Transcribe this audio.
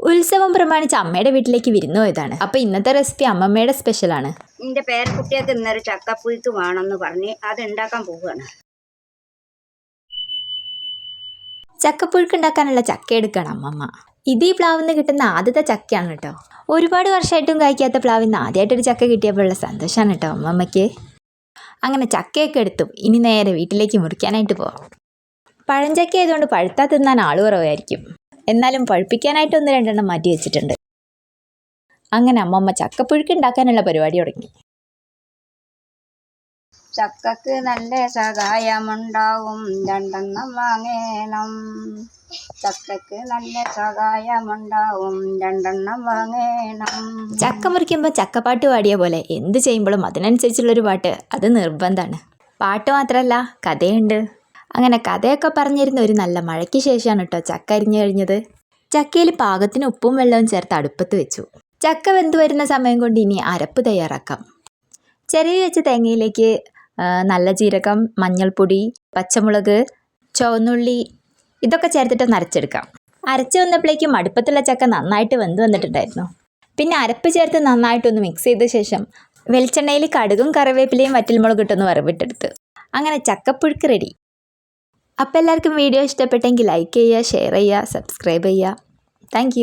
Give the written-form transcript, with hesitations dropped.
ഉത്സവം പ്രമാണിച്ച് അമ്മയുടെ വീട്ടിലേക്ക് വിരുന്നു പോയതാണ്. അപ്പോൾ ഇന്നത്തെ റെസിപ്പി അമ്മമ്മയുടെ സ്പെഷ്യലാണ്. എൻ്റെ പേരക്കുട്ടിയൊക്കെ ഇന്നൊരു ചക്കപ്പുഴുക്ക് വേണമെന്ന് പറഞ്ഞ് അത് ഉണ്ടാക്കാൻ പോവുകയാണ്. ചക്കപ്പുഴുക്ക് ഉണ്ടാക്കാനുള്ള ചക്ക എടുക്കണം അമ്മമ്മ. ഇത് ഈ പ്ലാവിൽ നിന്ന് കിട്ടുന്ന ആദ്യത്തെ ചക്കയാണ് കേട്ടോ. ഒരുപാട് വർഷമായിട്ടും കഴിക്കാത്ത പ്ലാവിൽ നിന്ന് ആദ്യമായിട്ടൊരു ചക്ക കിട്ടിയപ്പോഴുള്ള സന്തോഷമാണ് കേട്ടോ അമ്മമ്മയ്ക്ക്. അങ്ങനെ ചക്കയൊക്കെ എടുത്തു. ഇനി നേരെ വീട്ടിലേക്ക് മുറിക്കാനായിട്ട് പോവാം. പഴഞ്ചക്ക ആയതുകൊണ്ട് പഴുത്താ തിന്നാൻ ആൾ കുറവായിരിക്കും. എന്നാലും പഴുപ്പിക്കാനായിട്ട് 1-2 മാറ്റി വെച്ചിട്ടുണ്ട്. അങ്ങനെ അമ്മമ്മ ചക്കപ്പുഴുക്ക് ഉണ്ടാക്കാനുള്ള പരിപാടി തുടങ്ങി. ചക്കക്ക് നല്ല സഹായമുണ്ടാവും 2 വാങ്ങേണം. ചക്കക്ക് നല്ല സഹായമുണ്ടാവും 2 വാങ്ങേണം. ചക്ക മുറിക്കുമ്പോൾ ചക്കപ്പാട്ട് പാടിയ പോലെ എന്ത് ചെയ്യുമ്പോഴും അതിനനുസരിച്ചുള്ളൊരു പാട്ട് അത് നിർബന്ധമാണ്. പാട്ട് മാത്രമല്ല കഥയുണ്ട്. അങ്ങനെ കഥയൊക്കെ പറഞ്ഞിരുന്ന ഒരു നല്ല മഴയ്ക്ക് ശേഷമാണ് കേട്ടോ ചക്ക അരിഞ്ഞു കഴിഞ്ഞത്. ചക്കയിൽ പാകത്തിന് ഉപ്പും വെള്ളവും ചേർത്ത് അടുപ്പത്ത് വെച്ചു. ചക്ക വെന്ത് വരുന്ന സമയം കൊണ്ട് ഇനി അരപ്പ് തയ്യാറാക്കാം. ചിരവി വെച്ച തേങ്ങയിലേക്ക് നല്ല ജീരകം, മഞ്ഞൾപ്പൊടി, പച്ചമുളക്, ചുവന്നുള്ളി ഇതൊക്കെ ചേർത്തിട്ട് അരച്ചെടുക്കാം. അരച്ച് വന്നപ്പോഴേക്കും അടുപ്പത്തുള്ള ചക്ക നന്നായിട്ട് വെന്ത് വന്നിട്ടുണ്ടായിരുന്നു. പിന്നെ അരപ്പ് ചേർത്ത് നന്നായിട്ടൊന്ന് മിക്സ് ചെയ്ത ശേഷം വെളിച്ചെണ്ണയിൽ കടുകും കറിവേപ്പിലയും വറ്റൽമുളക് ഇട്ടൊന്ന് വറവിട്ടെടുത്ത്. അങ്ങനെ ചക്കപ്പുഴുക്ക് റെഡി. അപ്പോൾ എല്ലാവർക്കും വീഡിയോ ഇഷ്ടപ്പെട്ടെങ്കിൽ ലൈക്ക് ചെയ്യുക, ഷെയർ ചെയ്യുക, സബ്സ്ക്രൈബ് ചെയ്യുക. താങ്ക്